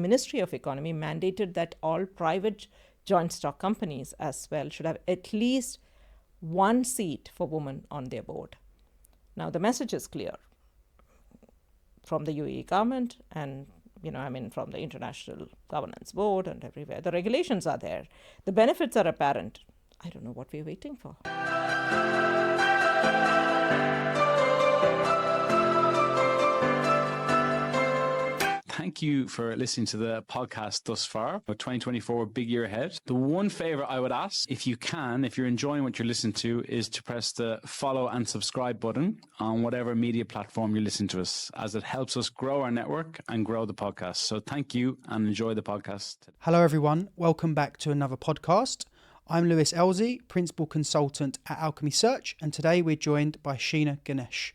Ministry of Economy mandated that all private joint stock companies as well should have at least one seat for women on their board. Now, the message is clear from the UAE government and, from the International Governance Board and everywhere. The regulations are there. The benefits are apparent. I don't know what we're waiting for. Thank you for listening to the podcast thus far. 2024, big year ahead. The one favor I would ask, if you're enjoying what you're listening to, is to press the follow and subscribe button on whatever media platform you listen to us, as it helps us grow our network and grow the podcast. So thank you and enjoy the podcast. Hello, everyone. Welcome back to another podcast. I'm Lewis Elsey, Principal Consultant at Alchemy Search, and today we're joined by Sheena Ganesh.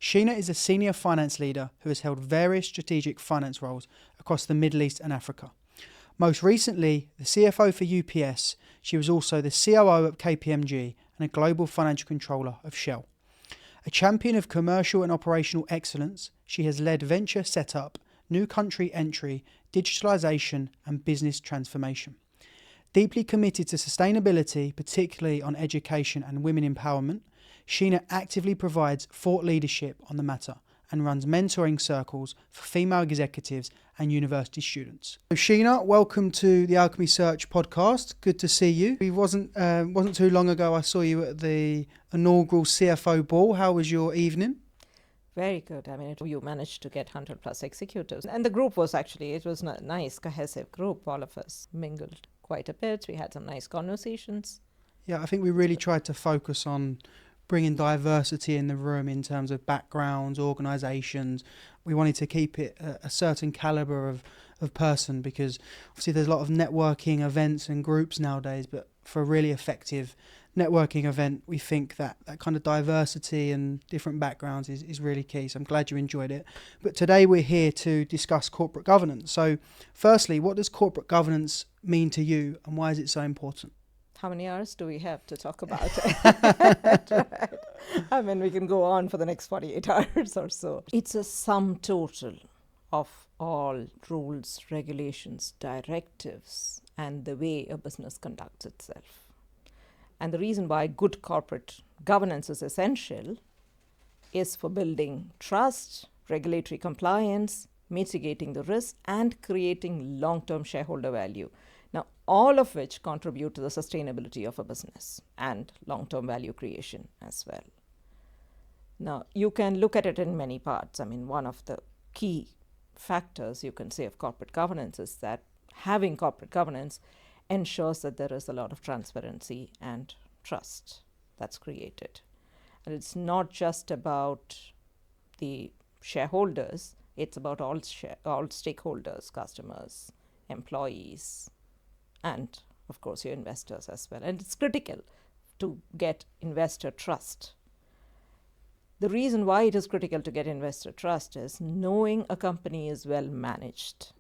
Sheena is a senior finance leader who has held various strategic finance roles across the Middle East and Africa. Most recently, the CFO for UPS, she was also the COO at KPMG and a global financial controller of Shell. A champion of commercial and operational excellence, she has led venture setup, new country entry, digitalisation and business transformation. Deeply committed to sustainability, particularly on education and women empowerment, Sheena actively provides thought leadership on the matter and runs mentoring circles for female executives and university students. So Sheena, welcome to the Alchemy Search podcast. Good to see you. It wasn't too long ago I saw you at the inaugural CFO ball. How was your evening? Very good. You managed to get 100 plus executives. And the group was a nice, cohesive group. All of us mingled quite a bit. We had some nice conversations. Yeah, I think we really tried to focus on bringing diversity in the room in terms of backgrounds, organisations. We wanted to keep it a certain calibre of person, because obviously there's a lot of networking events and groups nowadays, but for a really effective networking event, we think that kind of diversity and different backgrounds is really key. So I'm glad you enjoyed it. But today we're here to discuss corporate governance. So firstly, what does corporate governance mean to you and why is it so important? How many hours do we have to talk about it? Right. We can go on for the next 48 hours or so. It's a sum total of all rules, regulations, directives, and the way a business conducts itself. And the reason why good corporate governance is essential is for building trust, regulatory compliance, mitigating the risk, and creating long-term shareholder value. Now, all of which contribute to the sustainability of a business and long-term value creation as well. Now, you can look at it in many parts. One of the key factors you can say of corporate governance is that having corporate governance ensures that there is a lot of transparency and trust that's created. And it's not just about the shareholders, it's about all stakeholders, customers, employees, and of course your investors as well. And it's critical to get investor trust. The reason why it is critical to get investor trust is knowing a company is well managed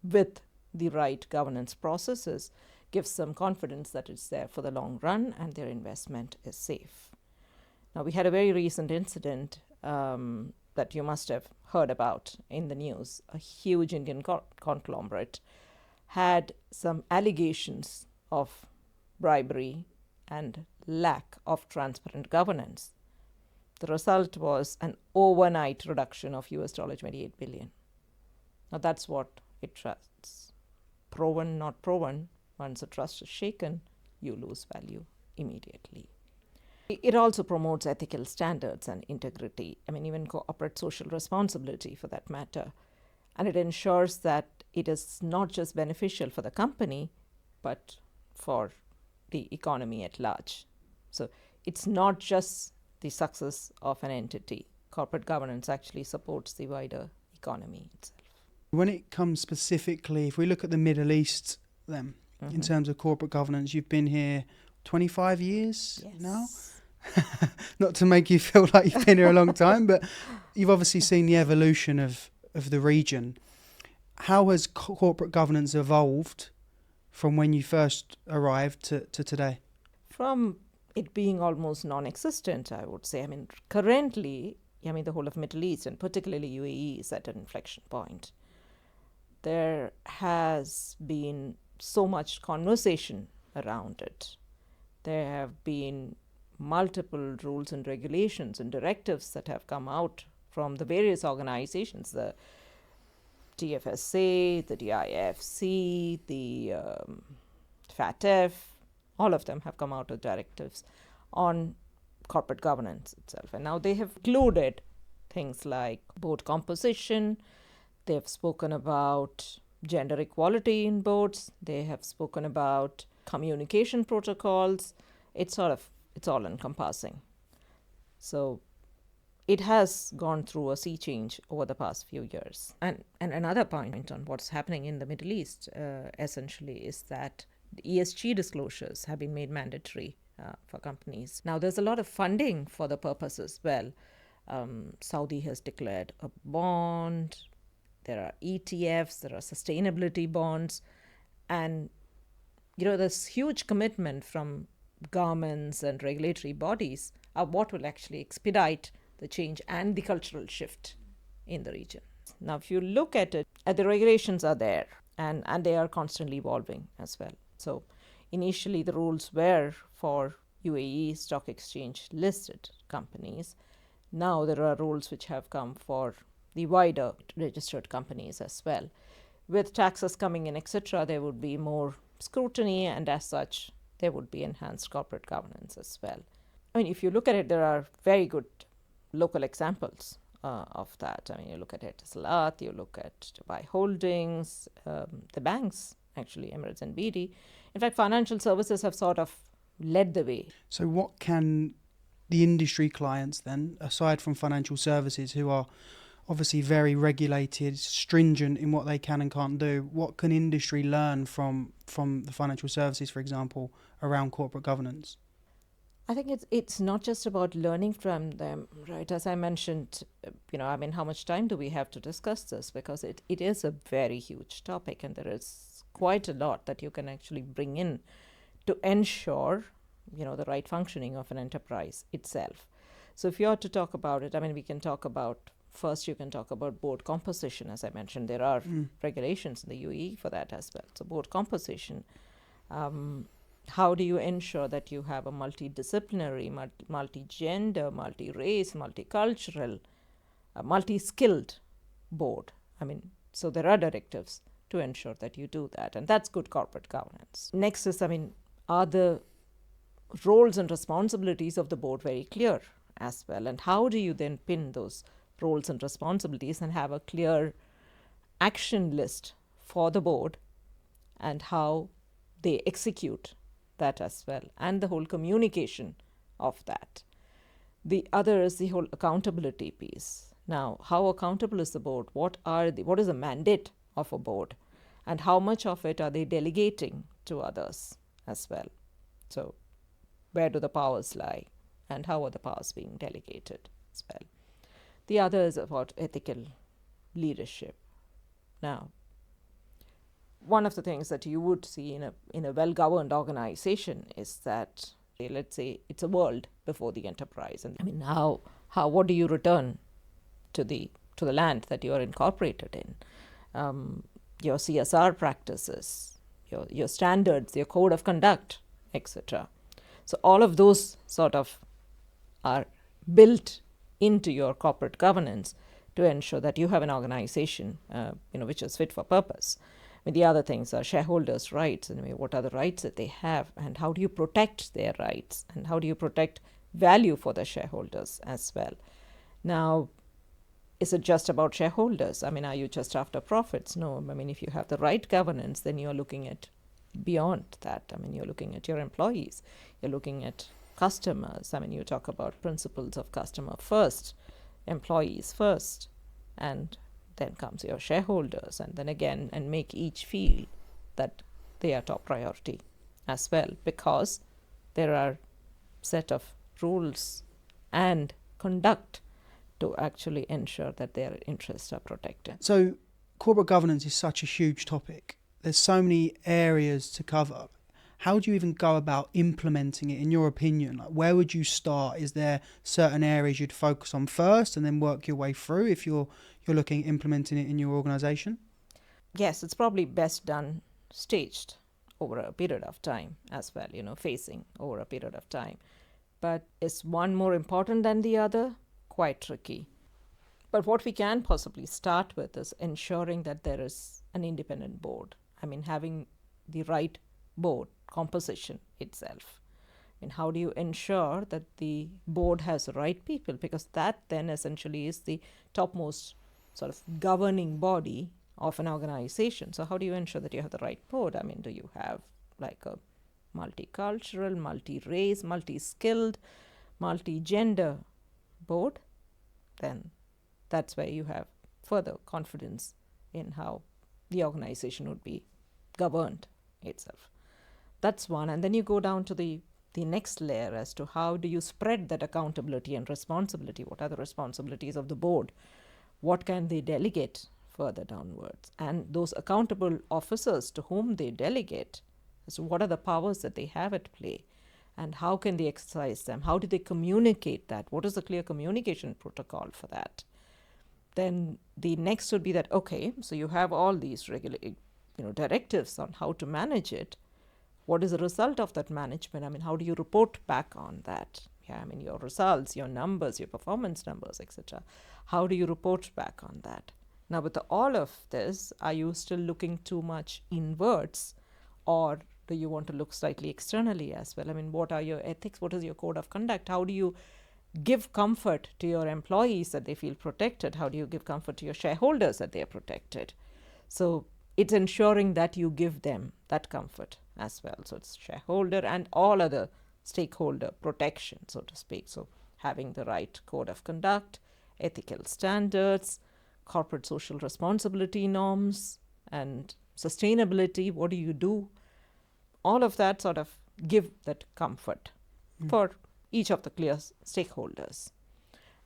with the right governance processes gives them confidence that it's there for the long run and their investment is safe. Now, we had a very recent incident that you must have heard about in the news. A huge Indian conglomerate had some allegations of bribery and lack of transparent governance. The result was an overnight reduction of $28 billion. Now that's what it trusts. Proven, not proven, once the trust is shaken, you lose value immediately. It also promotes ethical standards and integrity, even corporate social responsibility for that matter. And it ensures that it is not just beneficial for the company, but for the economy at large. So it's not just the success of an entity. Corporate governance actually supports the wider economy itself. When it comes specifically, if we look at the Middle East then, in terms of corporate governance, you've been here 25 years now? Not to make you feel like you've been here a long time, but you've obviously seen the evolution of the region. How has corporate governance evolved from when you first arrived to today? From it being almost non-existent, I would say. Currently, the whole of Middle East and particularly UAE is at an inflection point. there has been so much conversation around it. There have been multiple rules and regulations and directives that have come out from the various organizations, the TFSA, the DIFC, the FATF, all of them have come out with directives on corporate governance itself. And now they have included things like board composition, they have spoken about gender equality in boards, they have spoken about communication protocols. It's all encompassing. So it has gone through a sea change over the past few years. And another point on what's happening in the Middle East, essentially, is that the ESG disclosures have been made mandatory for companies. Now, there's a lot of funding for the purpose as well. Saudi has declared a bond. There are ETFs, there are sustainability bonds. And, this huge commitment from governments and regulatory bodies are what will actually expedite the change and the cultural shift in the region. Now, if you look at it, the regulations are there and they are constantly evolving as well. So initially the rules were for UAE stock exchange listed companies. Now there are rules which have come for the wider registered companies as well. With taxes coming in, etc., there would be more scrutiny, and as such, there would be enhanced corporate governance as well. I mean, if you look at it, there are very good local examples of that. I mean, you look at Etisalat, you look at Dubai Holdings, the banks, actually, Emirates and BD. In fact, financial services have sort of led the way. So what can the industry clients then, aside from financial services, who are obviously very regulated, stringent in what they can and can't do, what can industry learn from the financial services, for example, around corporate governance? I think it's not just about learning from them, right? As I mentioned, how much time do we have to discuss this? Because it is a very huge topic, and there is quite a lot that you can actually bring in to ensure, the right functioning of an enterprise itself. So if you are to talk about it, we can talk about, first you can talk about board composition. As I mentioned, there are regulations in the UAE for that as well. So board composition, how do you ensure that you have a multidisciplinary, multi-gender, multi-race, multicultural, multi-skilled board? So there are directives to ensure that you do that, and that's good corporate governance. Next is, are the roles and responsibilities of the board very clear as well? And how do you then pin those roles and responsibilities and have a clear action list for the board and how they execute that as well, and the whole communication of that. The other is the whole accountability piece. Now, how accountable is the board? What is the mandate of a board, and how much of it are they delegating to others as well? So where do the powers lie, and how are the powers being delegated as well? The other is about ethical leadership. Now, one of the things that you would see in a well-governed organization is that, let's say, it's a world before the enterprise. And what do you return to the land that you are incorporated in? Your CSR practices, your standards, your code of conduct, etc. So all of those sort of are built into your corporate governance to ensure that you have an organization, which is fit for purpose. The other things are shareholders' rights, and what are the rights that they have, and how do you protect their rights, and how do you protect value for the shareholders as well. Now, is it just about shareholders? Are you just after profits? No. If you have the right governance, then you're looking at beyond that. You're looking at your employees, you're looking at customers. You talk about principles of customer first, employees first, and then comes your shareholders, and then again, and make each feel that they are top priority as well, because there are set of rules and conduct to actually ensure that their interests are protected. So corporate governance is such a huge topic. There's so many areas to cover. How do you even go about implementing it, in your opinion? Where would you start? Is there certain areas you'd focus on first and then work your way through if you're looking at implementing it in your organization? yes, it's probably best done staged over a period of time as well, facing over a period of time. But is one more important than the other? Quite tricky. But what we can possibly start with is ensuring that there is an independent board. I mean, having the right board composition itself. And how do you ensure that the board has the right people? Because that then essentially is the topmost sort of governing body of an organization. So how do you ensure that you have the right board? I mean, do you have like a multicultural, multi-race, multi-skilled, multi-gender board? Then that's where you have further confidence in how the organization would be governed itself. That's one. And then you go down to the next layer as to how do you spread that accountability and responsibility. What are the responsibilities of the board? What can they delegate further downwards? And those accountable officers to whom they delegate, so what are the powers that they have at play? And how can they exercise them? How do they communicate that? What is the clear communication protocol for that? Then the next would be that, okay, so you have all these directives on how to manage it. What is the result of that management? I mean, how do you report back on that? Yeah, I mean, your results, your numbers, your performance numbers, etc. How do you report back on that? Now, with all of this, are you still looking too much inwards, or do you want to look slightly externally as well? I mean, what are your ethics? What is your code of conduct? How do you give comfort to your employees that they feel protected? How do you give comfort to your shareholders that they are protected? So it's ensuring that you give them that comfort as well. So it's shareholder and all other stakeholder protection, so to speak. So having the right code of conduct, ethical standards, corporate social responsibility norms, and sustainability. What do you do? All of that sort of give that comfort for each of the clear stakeholders.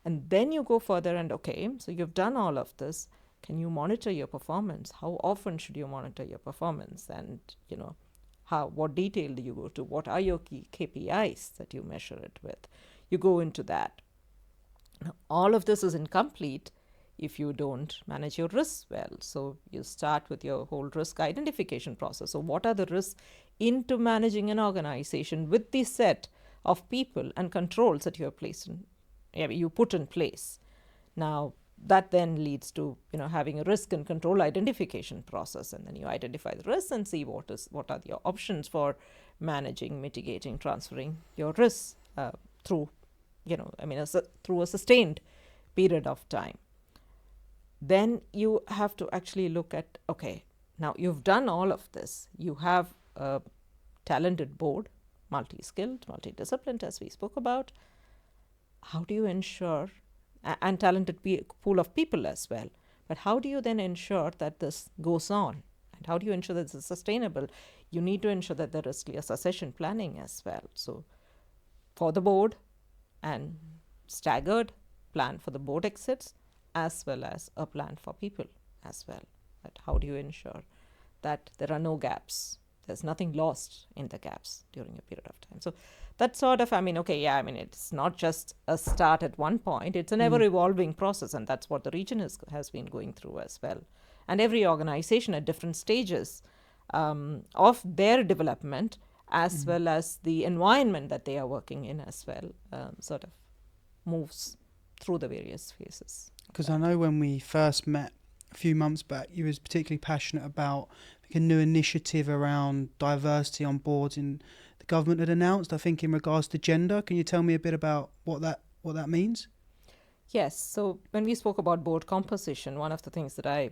And then you go further and, okay, so you've done all of this. Can you monitor your performance? How often should you monitor your performance? And, what detail do you go to? What are your key KPIs that you measure it with? You go into that. Now, all of this is incomplete if you don't manage your risks well. So you start with your whole risk identification process. So what are the risks into managing an organization with the set of people and controls that you put in place? Now, that then leads to having a risk and control identification process, and then you identify the risks and see what are the options for managing, mitigating, transferring your risks through through a sustained period of time. Then you have to actually look at, okay, now you've done all of this. You have a talented board, multi-skilled, multidisciplined, as we spoke about. How do you ensure, and talented pool of people as well, but how do you then ensure that this goes on? And how do you ensure that it's sustainable? You need to ensure that there is clear succession planning as well. So for the board, and staggered plan for the board exits, as well as a plan for people as well. But how do you ensure that there are no gaps? There's nothing lost in the gaps during a period of time. So that's sort of, it's not just a start at one point. It's an ever-evolving process, and that's what the region has been going through as well. And every organization at different stages of their development, as well as the environment that they are working in as well, sort of moves through the various phases. Because I know when we first met a few months back, you was particularly passionate about a new initiative around diversity on boards in the government had announced, I think in regards to gender. Can you tell me a bit about what that means? Yes. So when we spoke about board composition, one of the things that I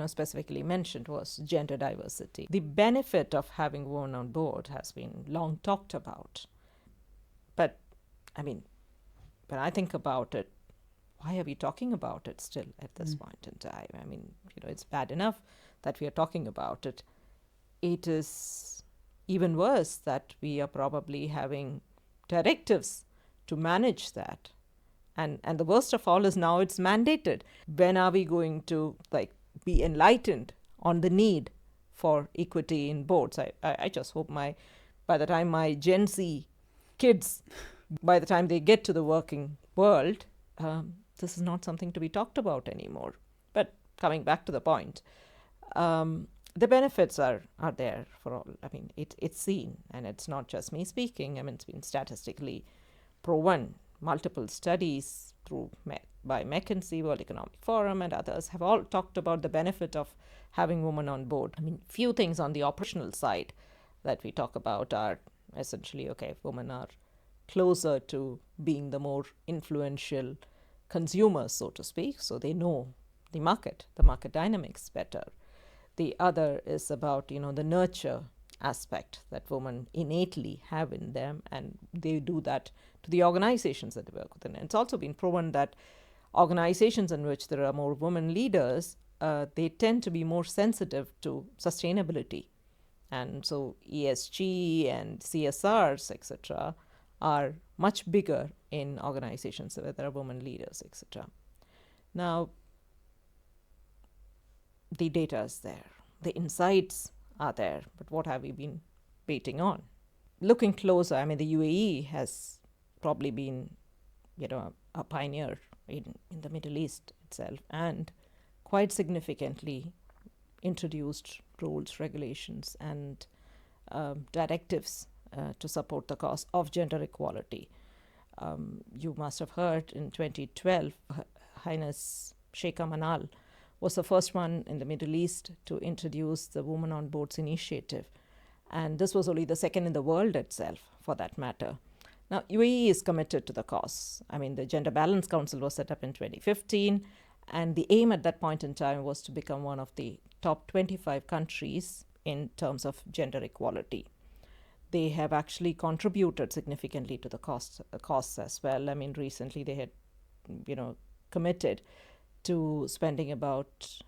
specifically mentioned was gender diversity. The benefit of having women on board has been long talked about. But when I think about it, why are we talking about it still at this point in time? It's bad enough that we are talking about it. It is even worse that we are probably having directives to manage that. And the worst of all is now it's mandated. When are we going to be enlightened on the need for equity in boards? I just hope by the time my Gen Z kids, by the time they get to the working world, this is not something to be talked about anymore. But coming back to the point, The benefits are there for all. I mean, it's seen, and it's not just me speaking. I mean, it's been statistically proven. Multiple studies by McKinsey, World Economic Forum, and others have all talked about the benefit of having women on board. I mean, few things on the operational side that we talk about are essentially, okay, women are closer to being the more influential consumers, so to speak, so they know the market dynamics better. The other is about, the nurture aspect that women innately have in them, and they do that to the organizations that they work within. And it's also been proven that organizations in which there are more women leaders, they tend to be more sensitive to sustainability. And so ESG and CSRs, etc., are much bigger in organizations where there are women leaders, etc. Now, the data is there, the insights are there, but what have we been waiting on? Looking closer, I mean, the UAE has probably been, a pioneer in the Middle East itself, and quite significantly introduced rules, regulations, and directives to support the cause of gender equality. You must have heard in 2012, Her Highness Sheikha Manal was the first one in the Middle East to introduce the Women on Boards initiative. And this was only the second in the world itself, for that matter. Now, UAE is committed to the cause. I mean, the Gender Balance Council was set up in 2015, and the aim at that point in time was to become one of the top 25 countries in terms of gender equality. They have actually contributed significantly to the costs as well. I mean, recently they had, committed to spending about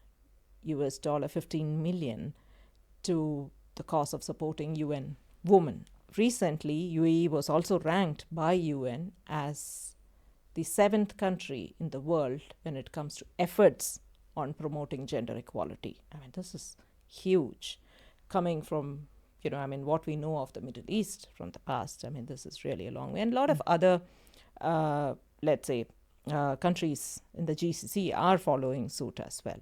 $15 million to the cause of supporting UN women. Recently, UAE was also ranked by UN as the 7th country in the world when it comes to efforts on promoting gender equality. I mean, this is huge. Coming from, what we know of the Middle East from the past, I mean, this is really a long way. And a lot of other, countries in the GCC are following suit as well.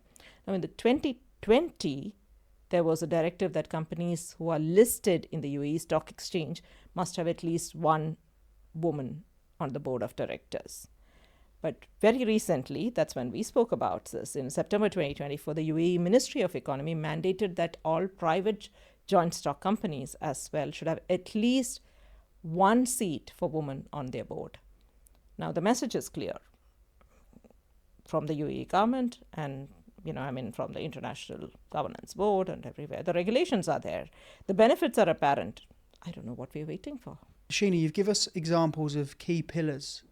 Now, in the 2020, there was a directive that companies who are listed in the UAE Stock Exchange must have at least one woman on the board of directors. But very recently, that's when we spoke about this, in September 2024, the UAE Ministry of Economy mandated that all private joint stock companies as well should have at least one seat for women on their board. Now, the message is clear from the UAE government and, from the International Governance Board and everywhere. The regulations are there. The benefits are apparent. I don't know what we're waiting for. Sheena, you've given us examples of key pillars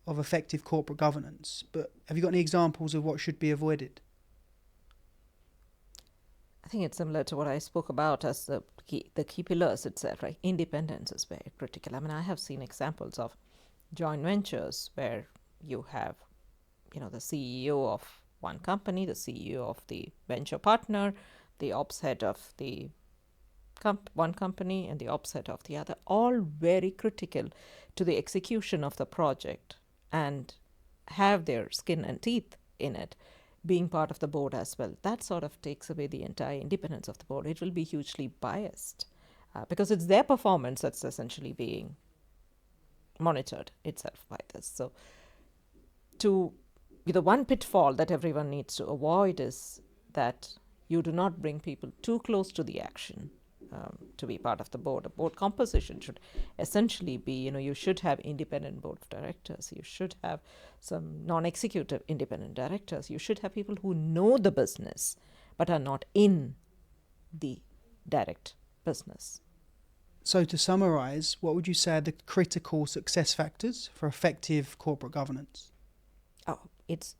of effective corporate governance, but have you got any examples of what should be avoided? I think it's similar to what I spoke about as the key pillars itself, right? Independence is very critical. I mean, I have seen examples of joint ventures where you have, the CEO of one company, the CEO of the venture partner, the ops head of the one company, and the ops head of the other, all very critical to the execution of the project and have their skin and teeth in it, being part of the board as well. That sort of takes away the entire independence of the board. It will be hugely biased because it's their performance that's essentially being monitored itself by this. So the one pitfall that everyone needs to avoid is that you do not bring people too close to the action to be part of the board. A board composition should essentially be, you should have independent board of directors. You should have some non-executive independent directors. You should have people who know the business but are not in the direct business. So to summarize, what would you say are the critical success factors for effective corporate governance? Oh, it's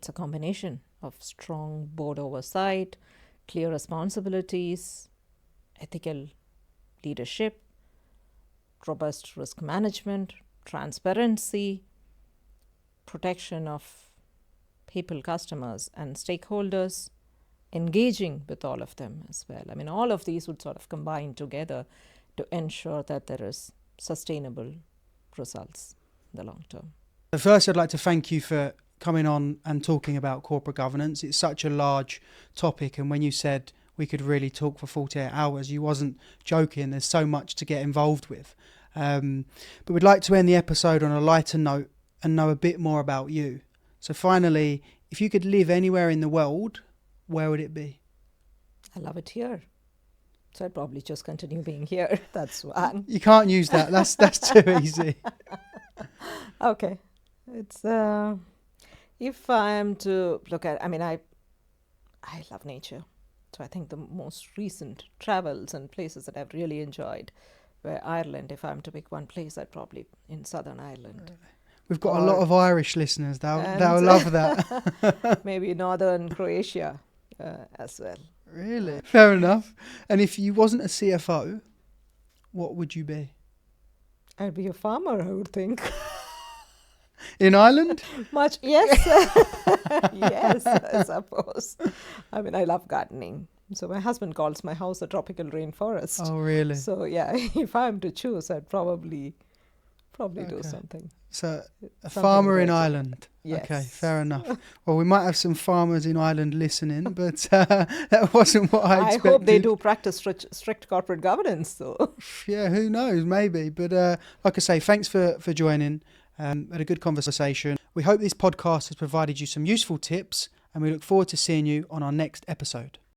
a combination of strong board oversight, clear responsibilities, ethical leadership, robust risk management, transparency, protection of people, customers, and stakeholders, engaging with all of them as well. I mean, all of these would sort of combine together to ensure that there is sustainable results in the long term. First, I'd like to thank you for coming on and talking about corporate governance. It's such a large topic, and when you said we could really talk for 48 hours, you wasn't joking. There's so much to get involved with. But we'd like to end the episode on a lighter note and know a bit more about you. So finally, if you could live anywhere in the world, where would it be? I love it here. So I'd probably just continue being here. That's one. You can't use that. That's too easy. Okay. It's if I am to look at, I love nature. So I think the most recent travels and places that I've really enjoyed were Ireland. If I'm to pick one place, I'd probably in Southern Ireland. We've got a lot of Irish listeners. They'll love that. Maybe Northern Croatia as well. Really? Fair enough. And if you wasn't a CFO, what would you be? I'd be a farmer, I would think. In Ireland? Yes. Yes, I suppose. I love gardening. So my husband calls my house a tropical rainforest. Oh, really? So yeah, if I'm to choose, I'd probably do something. So a Something farmer in better. Ireland. Yes. Okay, fair enough. Well, we might have some farmers in Ireland listening, but that wasn't what I expected. I hope they do practice strict corporate governance, though. Yeah, who knows? Maybe. But like I say, thanks for joining. Had a good conversation. We hope this podcast has provided you some useful tips, and we look forward to seeing you on our next episode.